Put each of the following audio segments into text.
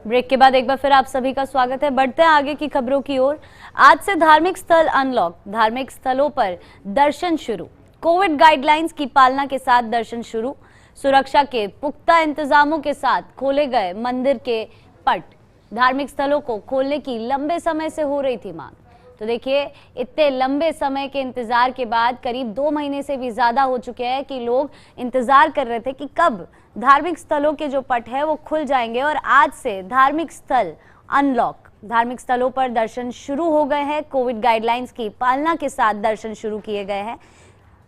Break के बाद एक बार फिर आप सभी का स्वागत है। बढ़ते हैं आगे की खबरों की ओर। आज से धार्मिक स्थल अनलॉक, धार्मिक स्थलों पर दर्शन शुरू। कोविड गाइडलाइंस की पालना के साथ दर्शन शुरू। सुरक्षा के पुख्ता इंतजामों के साथ खोले गए मंदिर के पट। धार्मिक स्थलों को खोलने की लंबे समय से हो रही थी मांग। तो देखिए, इतने लंबे समय के इंतजार के बाद करीब 2 महीने से भी ज्यादा हो चुके हैं कि लोग इंतजार कर रहे थे कि कब धार्मिक स्थलों के जो पट है वो खुल जाएंगे। और आज से धार्मिक स्थल अनलॉक, धार्मिक स्थलों पर दर्शन शुरू हो गए हैं। कोविड गाइडलाइंस की पालना के साथ दर्शन शुरू किए गए हैं।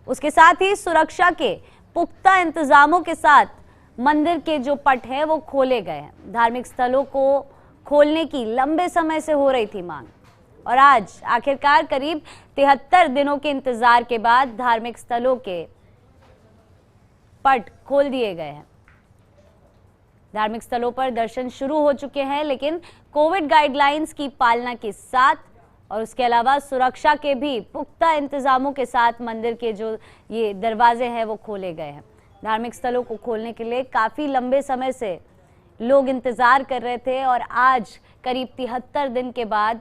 उसके साथ ही सुरक्षा के पुख्ता इंतजामों के साथ मंदिर के जो पट है वो खोले गए हैं। धार्मिक स्थलों को खोलने की लंबे समय से हो रही थी मांग और आज आखिरकार करीब 73 दिनों के इंतजार के बाद धार्मिक स्थलों के पट खोल दिए गए हैं। धार्मिक स्थलों पर दर्शन शुरू हो चुके हैं, लेकिन कोविड गाइडलाइंस की पालना के साथ और उसके अलावा सुरक्षा के भी पुख्ता इंतजामों के साथ मंदिर के जो ये दरवाजे हैं वो खोले गए हैं। धार्मिक स्थलों को खोलने के लिए काफी लंबे समय से लोग इंतजार कर रहे थे और आज करीब 73 दिन के बाद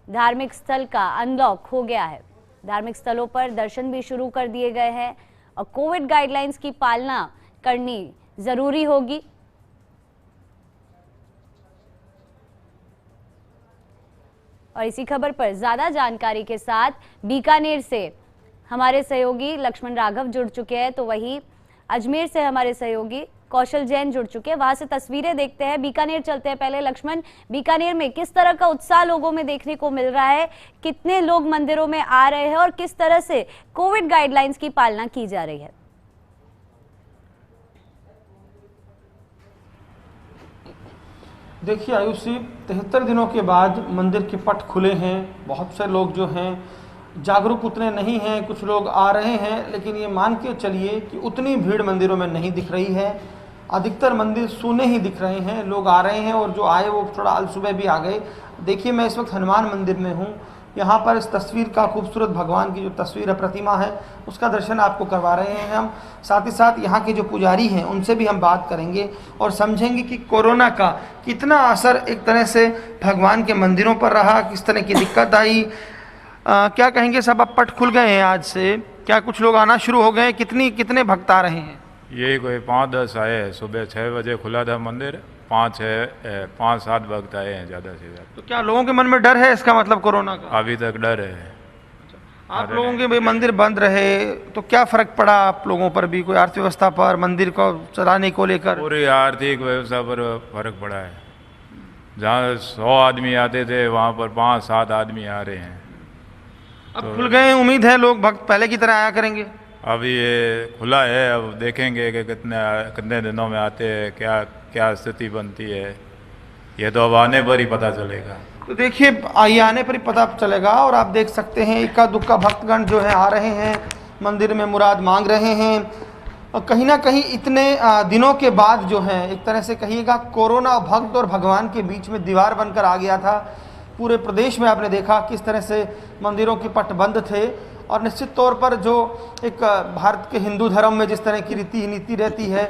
धार्मिक स्थल का अनलॉक हो गया है। धार्मिक स्थलों पर दर्शन भी शुरू कर दिए गए हैं और कोविड गाइडलाइंस की पालना करनी जरूरी होगी। और इसी खबर पर ज्यादा जानकारी के साथ बीकानेर से हमारे सहयोगी लक्ष्मण राघव जुड़ चुके हैं, तो वही अजमेर से हमारे सहयोगी कौशल जैन जुड़ चुके हैं। वहां से तस्वीरें देखते हैं। बीकानेर चलते हैं पहले। लक्ष्मण, बीकानेर में किस तरह का उत्साह लोगों में देखने को मिल रहा है? कितने लोग मंदिरों में आ रहे हैं और किस तरह से कोविड गाइडलाइंस की पालना की जा रही है? देखिए आयुषी, 73 दिनों के बाद मंदिर के पट खुले हैं। बहुत से लोग जो हैं जागरूक उतने नहीं हैं, कुछ लोग आ रहे हैं, लेकिन ये मान के चलिए कि उतनी भीड़ मंदिरों में नहीं दिख रही है। अधिकतर मंदिर सूने ही दिख रहे हैं। लोग आ रहे हैं और जो आए वो थोड़ा अलसुबह भी आ गए। देखिए, मैं इस वक्त हनुमान मंदिर में हूँ। यहाँ पर इस तस्वीर का, खूबसूरत भगवान की जो तस्वीर है, प्रतिमा है, उसका दर्शन आपको करवा रहे हैं हम। साथ ही साथ यहाँ के जो पुजारी हैं उनसे भी हम बात करेंगे और समझेंगे कि कोरोना का कितना असर एक तरह से भगवान के मंदिरों पर रहा, किस तरह की दिक्कत आई। क्या कहेंगे? सब अब पट खुल गए हैं आज से, क्या कुछ लोग आना शुरू हो गए हैं? कितने भक्त आ रहे हैं? ये कोई 5-10 आए हैं। सुबह 6 बजे खुला था मंदिर, 5-7 भक्त आए हैं ज़्यादा से ज़्यादा। तो क्या लोगों के मन में डर है इसका मतलब कोरोना का? अभी तक डर है। आप लोगों के भाई मंदिर बंद रहे तो क्या फर्क पड़ा आप लोगों पर भी, कोई अर्थव्यवस्था पर, मंदिर को चलाने को लेकर? पूरी आर्थिक व्यवस्था पर फर्क पड़ा है। जहाँ 100 आदमी आते थे वहाँ पर 5-7 आदमी आ रहे हैं। अब खुल गए, उम्मीद है लोग भक्त पहले की तरह आया करेंगे। अभी ये खुला है, अब देखेंगे कि कितने दिनों में आते हैं, क्या स्थिति बनती है। ये तो अब आने पर ही पता चलेगा। तो देखिए, ये आने पर ही पता चलेगा। और आप देख सकते हैं इक्का दुक्का भक्तगण जो है आ रहे हैं, मंदिर में मुराद मांग रहे हैं। और कहीं ना कहीं इतने दिनों के बाद जो है, एक तरह से कहिएगा, कोरोना भक्त और भगवान के बीच में दीवार बनकर आ गया था। पूरे प्रदेश में आपने देखा किस तरह से मंदिरों के पट बंद थे। और निश्चित तौर पर जो एक भारत के हिंदू धर्म में जिस तरह की रीति नीति रहती है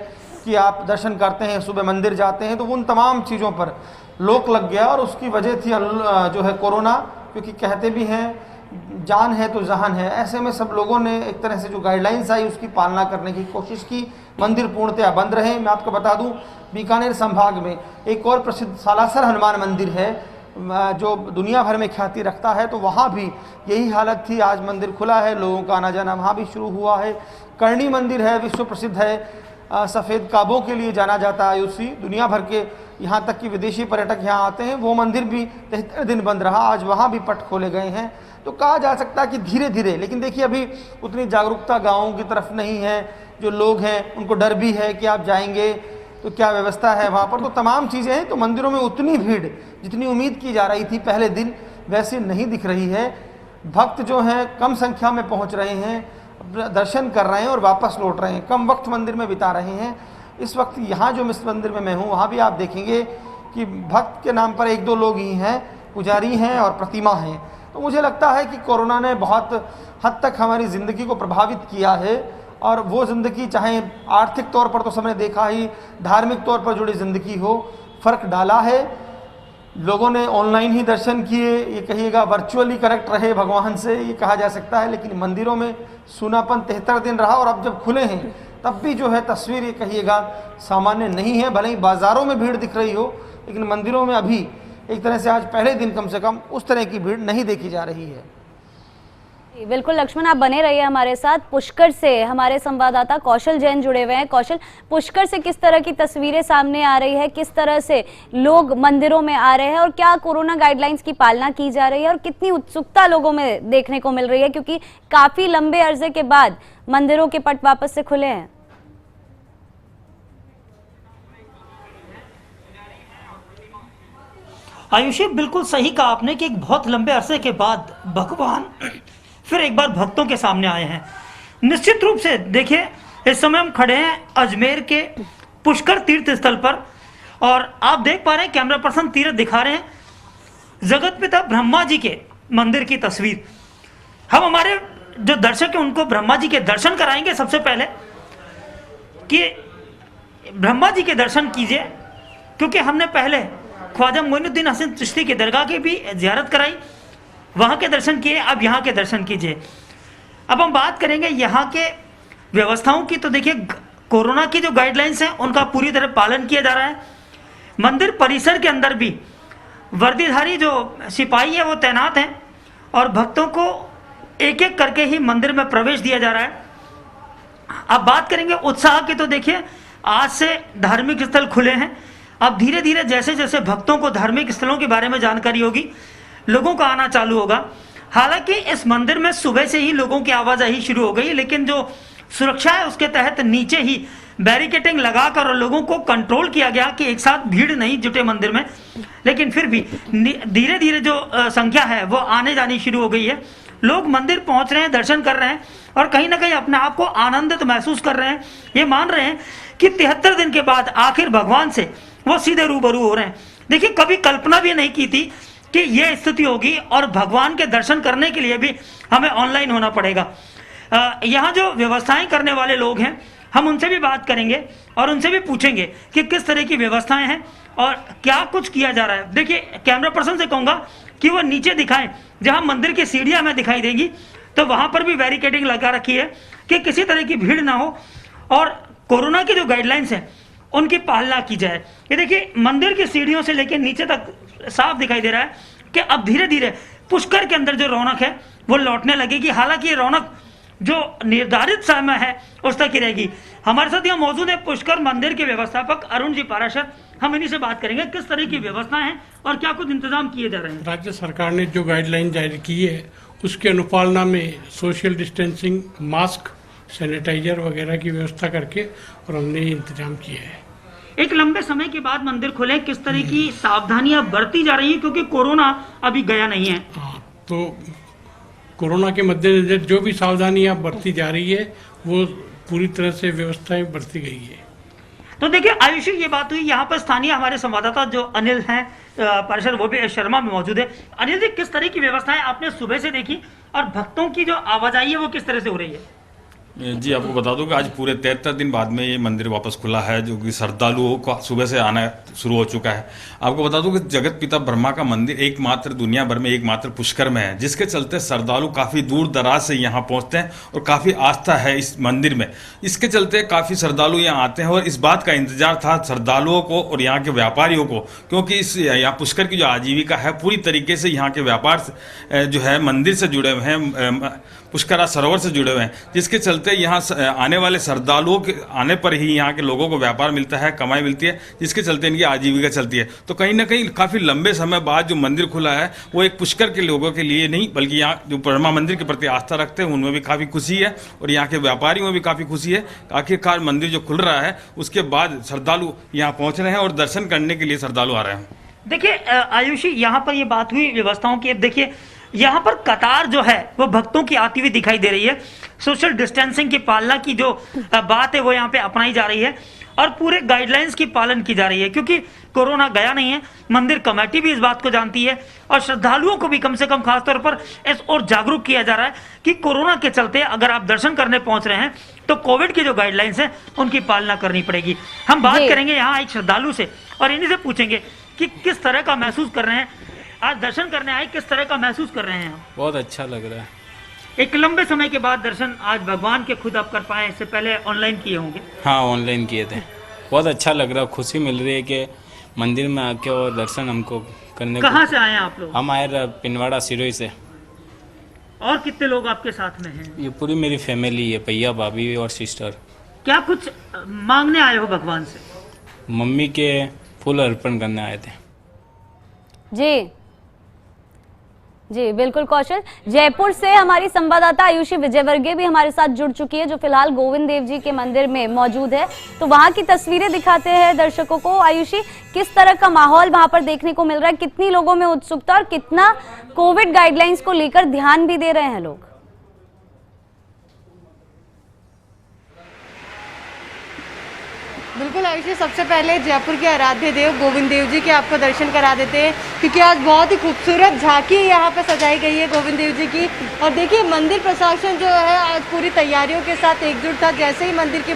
कि आप दर्शन करते हैं, सुबह मंदिर जाते हैं, तो उन तमाम चीज़ों पर रोक लग गया। और उसकी वजह थी जो है कोरोना, क्योंकि कहते भी हैं जान है तो जहान है। ऐसे में सब लोगों ने एक तरह से जो गाइडलाइंस आई उसकी पालना करने की कोशिश की। मंदिर पूर्णतया बंद रहे। मैं आपको बता दूं, बीकानेर संभाग में एक और प्रसिद्ध सालासर हनुमान मंदिर है जो दुनिया भर में ख्याति रखता है, तो वहाँ भी यही हालत थी। आज मंदिर खुला है, लोगों का आना जाना वहाँ भी शुरू हुआ है। करणी मंदिर है, विश्व प्रसिद्ध है, सफ़ेद काबों के लिए जाना जाता है आयुषी। दुनिया भर के, यहाँ तक कि विदेशी पर्यटक यहाँ आते हैं। वो मंदिर भी 73 दिन बंद रहा, आज वहाँ भी पट खोले गए हैं। तो कहा जा सकता है कि धीरे धीरे, लेकिन देखिए अभी उतनी जागरूकता गाँवों की तरफ नहीं है। जो लोग हैं उनको डर भी है कि आप जाएंगे तो क्या व्यवस्था है वहाँ पर। तो तमाम चीज़ें हैं। तो मंदिरों में उतनी भीड़ जितनी उम्मीद की जा रही थी पहले दिन, वैसे नहीं दिख रही है। भक्त जो हैं कम संख्या में पहुँच रहे हैं, दर्शन कर रहे हैं और वापस लौट रहे हैं, कम वक्त मंदिर में बिता रहे हैं। इस वक्त यहाँ जो मिस मंदिर में मैं हूँ, वहाँ भी आप देखेंगे कि भक्त के नाम पर 1-2 लोग ही हैं, पुजारी हैं और प्रतिमा हैं। तो मुझे लगता है कि कोरोना ने बहुत हद तक हमारी ज़िंदगी को प्रभावित किया है। और वो ज़िंदगी, चाहे आर्थिक तौर पर तो सबने देखा ही, धार्मिक तौर पर जुड़ी ज़िंदगी हो, फ़र्क डाला है। लोगों ने ऑनलाइन ही दर्शन किए, ये कहिएगा वर्चुअली कनेक्ट रहे भगवान से, ये कहा जा सकता है। लेकिन मंदिरों में सूनापन 73 दिन रहा और अब जब खुले हैं तब भी जो है तस्वीर ये कहिएगा सामान्य नहीं है। भले ही बाज़ारों में भीड़ दिख रही हो, लेकिन मंदिरों में अभी एक तरह से आज पहले दिन कम से कम उस तरह की भीड़ नहीं देखी जा रही है। बिल्कुल लक्ष्मण, आप बने रहिए हमारे साथ। पुष्कर से हमारे संवाददाता कौशल जैन जुड़े हुए हैं। कौशल, पुष्कर से किस तरह की तस्वीरें सामने आ रही है, किस तरह से लोग मंदिरों में आ रहे हैं और क्या कोरोना गाइडलाइंस की पालना की जा रही है और कितनी उत्सुकता लोगों में देखने को मिल रही है, क्योंकि काफी लंबे अरसे के बाद मंदिरों के पट वापस से खुले हैं। आयुषी, बिल्कुल सही कहा आपने कि एक बहुत लंबे अरसे के बाद भगवान फिर एक बार भक्तों के सामने आए हैं। निश्चित रूप से देखिए, इस समय हम खड़े हैं अजमेर के पुष्कर तीर्थ स्थल पर और आप देख पा रहे हैं, कैमरा पर्सन तीर्थ दिखा रहे हैं जगत पिता ब्रह्मा जी के मंदिर की तस्वीर। हम हमारे जो दर्शक हैं उनको ब्रह्मा जी के दर्शन कराएंगे। सबसे पहले कि ब्रह्मा जी के दर्शन कीजिए, क्योंकि हमने पहले ख्वाजा मोइनुद्दीन हसन चिश्ती की दरगाह की भी ज़ियारत कराई, वहाँ के दर्शन किए, अब यहाँ के दर्शन कीजिए। अब हम बात करेंगे यहाँ के व्यवस्थाओं की। तो देखिए, कोरोना की जो गाइडलाइंस हैं उनका पूरी तरह पालन किया जा रहा है। मंदिर परिसर के अंदर भी वर्दीधारी जो सिपाही है वो तैनात हैं और भक्तों को एक एक करके ही मंदिर में प्रवेश दिया जा रहा है। अब बात करेंगे उत्साह की, तो देखिए आज से धार्मिक स्थल खुले हैं। अब धीरे धीरे जैसे जैसे भक्तों को धार्मिक स्थलों के बारे में जानकारी होगी, लोगों का आना चालू होगा। हालांकि इस मंदिर में सुबह से ही लोगों की आवाजाही शुरू हो गई, लेकिन जो सुरक्षा है उसके तहत नीचे ही बैरिकेडिंग लगाकर और लोगों को कंट्रोल किया गया कि एक साथ भीड़ नहीं जुटे मंदिर में। लेकिन फिर भी धीरे धीरे जो संख्या है वो आने जानी शुरू हो गई है। लोग मंदिर पहुंच रहे हैं, दर्शन कर रहे हैं और कहीं ना कहीं अपने आप को आनंदित महसूस कर रहे हैं। ये मान रहे हैं कि 73 दिन के बाद आखिर भगवान से वो सीधे रूबरू हो रहे हैं। देखिए, कभी कल्पना भी नहीं की थी कि यह स्थिति होगी और भगवान के दर्शन करने के लिए भी हमें ऑनलाइन होना पड़ेगा। यहाँ जो व्यवस्थाएं करने वाले लोग हैं, हम उनसे भी बात करेंगे और उनसे भी पूछेंगे कि किस तरह की व्यवस्थाएं हैं और क्या कुछ किया जा रहा है। देखिए, कैमरा पर्सन से कहूँगा कि वो नीचे दिखाएं, जहाँ मंदिर की सीढ़ियाँ हमें दिखाई देंगी, तो वहाँ पर भी बैरिकेडिंग लगा रखी है कि किसी तरह की भीड़ ना हो और कोरोना की जो गाइडलाइंस है उनकी पालना की जाए। ये देखिए, मंदिर की सीढ़ियों से लेकर नीचे तक साफ दिखाई दे रहा है कि अब धीरे धीरे पुष्कर के अंदर जो रौनक है वो लौटने लगेगी। हालांकि ये रौनक जो निर्धारित समय है उस तक ही रहेगी। हमारे साथ यहाँ मौजूद है पुष्कर मंदिर के व्यवस्थापक अरुण जी पाराशर। हम इन्हीं से बात करेंगे किस तरह की व्यवस्थाएं हैं और क्या कुछ इंतजाम किए जा रहे हैं। राज्य सरकार ने जो गाइडलाइन जारी की है उसके अनुपालना में सोशल डिस्टेंसिंग, मास्क, सैनिटाइजर वगैरह की व्यवस्था करके और हमने इंतजाम किया है। एक लंबे समय के बाद मंदिर खुले, किस तरह की सावधानियां बरती जा रही है, क्योंकि कोरोना अभी गया नहीं है। हाँ, तो कोरोना के मद्देनजर जो भी सावधानियां बरती जा रही है वो पूरी तरह से व्यवस्थाएं बरती गई है। तो देखिए आयुषी, ये बात हुई। यहाँ पर स्थानीय हमारे संवाददाता जो अनिल हैं पाराशर, वो भी शर्मा में मौजूद है। अनिल जी, किस तरह की व्यवस्थाएं आपने सुबह से देखी और भक्तों की जो आवाजाही है वो किस तरह से हो रही है? जी, आपको बता दूं कि आज पूरे 73 दिन बाद में ये मंदिर वापस खुला है, जो कि श्रद्धालुओं का सुबह से आना शुरू हो चुका है। आपको बता दूं कि जगत पिता ब्रह्मा का मंदिर एकमात्र दुनिया भर में एकमात्र पुष्कर में है, जिसके चलते श्रद्धालु काफ़ी दूर दराज से यहाँ पहुँचते हैं और काफ़ी आस्था है इस मंदिर में। इसके चलते काफ़ी श्रद्धालु यहाँ आते हैं और इस बात का इंतजार था श्रद्धालुओं को और यहाँ के व्यापारियों को, क्योंकि इस यहाँ पुष्कर की जो आजीविका है पूरी तरीके से यहाँ के व्यापार जो है मंदिर से जुड़े हुए हैं, पुष्करा सरोवर से जुड़े हुए हैं, जिसके चलते यहाँ आने वाले श्रद्धालुओं के आने पर ही यहाँ के लोगों को व्यापार मिलता है, कमाई मिलती है, जिसके चलते इनकी आजीविका चलती है। तो कहीं ना कहीं काफ़ी लंबे समय बाद जो मंदिर खुला है वो एक पुष्कर के लोगों के लिए नहीं, बल्कि यहाँ जो ब्रह्मा मंदिर के प्रति आस्था रखते हैं उनमें भी काफ़ी खुशी है और यहाँ के व्यापारियों में भी काफ़ी खुशी है। आखिरकार मंदिर जो खुल रहा है उसके बाद श्रद्धालु यहाँ पहुँच रहे हैं और दर्शन करने के लिए श्रद्धालु आ रहे हैं। देखिए आयुषी, यहाँ पर ये बात हुई व्यवस्थाओं की। देखिए, यहाँ पर कतार जो है वो भक्तों की आती हुई दिखाई दे रही है। सोशल डिस्टेंसिंग की पालना की जो बात है वो यहाँ पे अपनाई जा रही है और पूरे गाइडलाइंस की पालन की जा रही है, क्योंकि कोरोना गया नहीं है। मंदिर कमेटी भी इस बात को जानती है और श्रद्धालुओं को भी कम से कम खासतौर पर इस और जागरूक किया जा रहा है कि कोरोना के चलते अगर आप दर्शन करने पहुंच रहे हैं तो कोविड की जो गाइडलाइंस है उनकी पालना करनी पड़ेगी। हम बात करेंगे यहाँ एक श्रद्धालु से और इन्हीं से पूछेंगे कि किस तरह का महसूस कर रहे हैं। आज दर्शन करने आए, किस तरह का महसूस कर रहे हैं? बहुत अच्छा लग रहा है। एक लंबे समय के बाद दर्शन आज भगवान के खुद आप कर पाए, इससे पहले ऑनलाइन किए होंगे। हाँ, ऑनलाइन किए थे। बहुत अच्छा लग रहा है, खुशी मिल रही है कि मंदिर में आके और दर्शन हमको करने कहाँ से आए हैं आप लोग? हम आए पिनवाड़ा सिरोही से। और कितने लोग आपके साथ में हैं? ये पूरी मेरी फैमिली है, भैया भाभी और सिस्टर। क्या कुछ मांगने आए हो भगवान से? मम्मी के फूल अर्पण करने आए थे। जी जी बिल्कुल कौशल। जयपुर से हमारी संवाददाता आयुषी विजयवर्गीय भी हमारे साथ जुड़ चुकी है, जो फिलहाल गोविंद देव जी के मंदिर में मौजूद है। तो वहां की तस्वीरें दिखाते हैं दर्शकों को। आयुषी, किस तरह का माहौल वहां पर देखने को मिल रहा है? कितनी लोगों में उत्सुकता और कितना कोविड गाइडलाइंस को लेकर ध्यान भी दे रहे हैं लोग? बिल्कुल आयुषी, सबसे पहले जयपुर के आराध्य देव गोविंद देव जी के आपको दर्शन करा देते हैं, क्योंकि आज बहुत ही खूबसूरत झांकी यहाँ पे सजाई गई है गोविंद देव जी की। और देखिए, मंदिर प्रशासन जो है आज पूरी तैयारियों के साथ एकजुट था। जैसे ही मंदिर के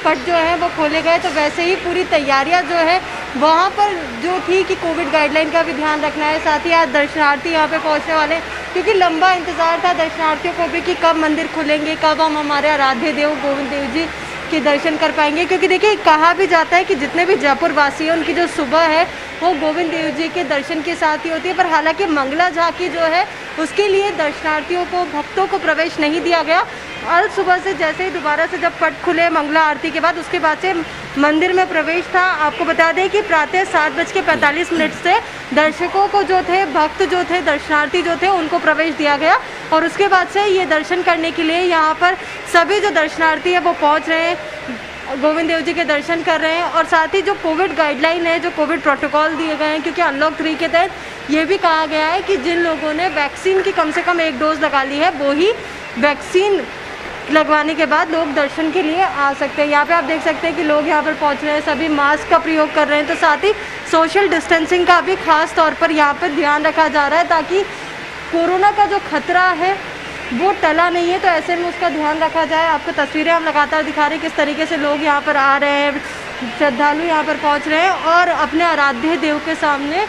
पट जो है वो खोले गए, तो वैसे ही पूरी तैयारियाँ जो है वहाँ पर जो थी कि कोविड गाइडलाइन का भी ध्यान रखना है। साथ ही आज दर्शनार्थी यहाँ पे पहुँचने वाले, क्योंकि लंबा इंतजार था दर्शनार्थियों को भी कि कब मंदिर खुलेंगे, कब हम हमारे आराध्य देव गोविंद देव जी के दर्शन कर पाएंगे। क्योंकि देखिए, कहा भी जाता है कि जितने भी जयपुर वासी हैं उनकी जो सुबह है वो गोविंद देव जी के दर्शन के साथ ही होती है। पर हालांकि मंगला झांकी जो है उसके लिए दर्शनार्थियों को, भक्तों को प्रवेश नहीं दिया गया। और सुबह से जैसे ही दोबारा से जब पट खुले मंगला आरती के बाद, उसके बाद से मंदिर में प्रवेश था। आपको बता दें कि प्रातः 7:45 से दर्शकों को जो थे, भक्त जो थे, दर्शनार्थी जो थे, उनको प्रवेश दिया गया। और उसके बाद से ये दर्शन करने के लिए यहाँ पर सभी जो दर्शनार्थी है वो पहुँच रहे हैं, गोविंद देव जी के दर्शन कर रहे हैं। और साथ ही जो कोविड गाइडलाइन है, जो कोविड प्रोटोकॉल दिए गए हैं, क्योंकि अनलॉक 3 के तहत ये भी कहा गया है कि जिन लोगों ने वैक्सीन की कम से कम 1 डोज लगा ली है, वो ही वैक्सीन लगवाने के बाद लोग दर्शन के लिए आ सकते हैं। यहाँ पे आप देख सकते हैं कि लोग यहाँ पर पहुँच रहे हैं, सभी मास्क का प्रयोग कर रहे हैं। तो साथ ही सोशल डिस्टेंसिंग का भी खास तौर पर यहाँ पर ध्यान रखा जा रहा है, ताकि कोरोना का जो खतरा है वो टला नहीं है। तो ऐसे में उसका ध्यान रखा जाए। आपको तस्वीरें हम लगातार दिखा रहे हैं किस तरीके से लोग यहाँ पर आ रहे हैं, श्रद्धालु यहाँ पर पहुँच रहे हैं और अपने आराध्य देव के सामने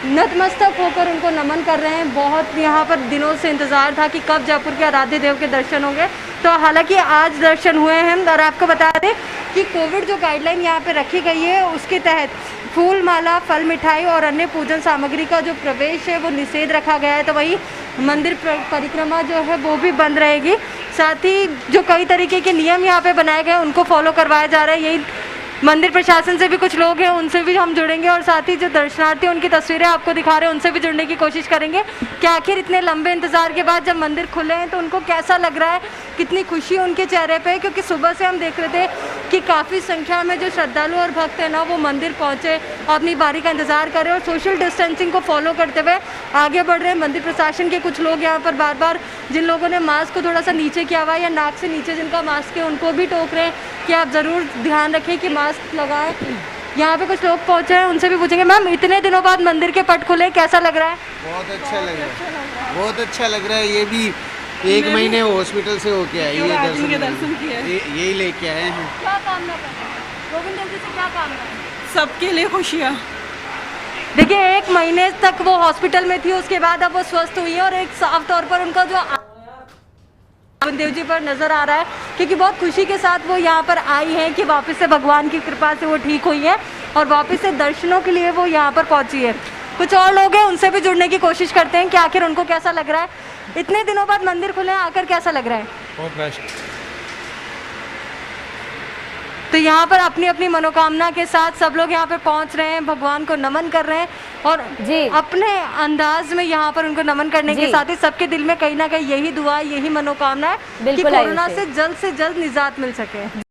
नतमस्तक होकर उनको नमन कर रहे हैं। बहुत यहाँ पर दिनों से इंतज़ार था कि कब जयपुर के आराध्य देव के दर्शन होंगे। तो हालांकि आज दर्शन हुए हैं। और आपको बता दें कि कोविड जो गाइडलाइन यहाँ पे रखी गई है, उसके तहत फूल माला, फल, मिठाई और अन्य पूजन सामग्री का जो प्रवेश है वो निषेध रखा गया है। तो वही मंदिर परिक्रमा जो है वो भी बंद रहेगी। साथ ही जो कई तरीके के नियम यहाँ पे बनाए गए उनको फॉलो करवाया जा रहा है। यही मंदिर प्रशासन से भी कुछ लोग हैं, उनसे भी हम जुड़ेंगे। और साथ ही जो दर्शनार्थी उनकी तस्वीरें आपको दिखा रहे हैं, उनसे भी जुड़ने की कोशिश करेंगे कि आखिर इतने लंबे इंतजार के बाद जब मंदिर खुले हैं तो उनको कैसा लग रहा है, कितनी खुशी उनके चेहरे पे है। क्योंकि सुबह से हम देख रहे थे कि काफ़ी संख्या में जो श्रद्धालु और भक्त हैं ना, वो मंदिर पहुँचे, अपनी बारी का इंतजार कर रहे हैं और सोशल डिस्टेंसिंग को फॉलो करते हुए आगे बढ़ रहे हैं। मंदिर प्रशासन के कुछ लोग यहाँ पर बार बार, जिन लोगों ने मास्क को थोड़ा सा नीचे किया हुआ है या नाक से नीचे जिनका मास्क है, उनको भी टोक रहे हैं कि आप ज़रूर ध्यान रखें कि मास्क लगाएं। यहाँ पे कुछ लोग पहुँचे हैं, उनसे भी पूछेंगे। मैम, इतने दिनों बाद मंदिर के पट खुले, कैसा लग रहा है? बहुत अच्छा लग रहा है, बहुत अच्छा लग रहा है। ये भी 1 महीने हॉस्पिटल से होके आए, ये दर्शन किए, यही लेके आए हैं। क्या कामना करते हैं गोविंद देव जी से? क्या कामना है? सबके लिए खुशियाँ। देखिए, 1 महीने तक वो हॉस्पिटल में थी, उसके बाद अब वो स्वस्थ हुई है और एक साफ तौर पर उनका जो गोविंद देव जी पर नजर आ रहा है, क्योंकि बहुत खुशी के साथ वो यहाँ पर आई हैं कि वापस से भगवान की कृपा से वो ठीक हुई है और वापस से दर्शनों के लिए वो यहाँ पर पहुंची है। कुछ और लोग हैं, उनसे भी जुड़ने की कोशिश करते हैं कि आखिर उनको कैसा लग रहा है, इतने दिनों बाद मंदिर खुले हैं, आकर कैसा लग रहा है? बहुत बेस्ट। तो यहाँ पर अपनी अपनी मनोकामना के साथ सब लोग यहाँ पर पहुँच रहे हैं, भगवान को नमन कर रहे हैं और जी अपने अंदाज में यहाँ पर उनको नमन करने के साथ ही सबके दिल में कहीं ना कहीं यही दुआ, यही मनोकामना है कि कोरोना से जल्द निजात मिल सके।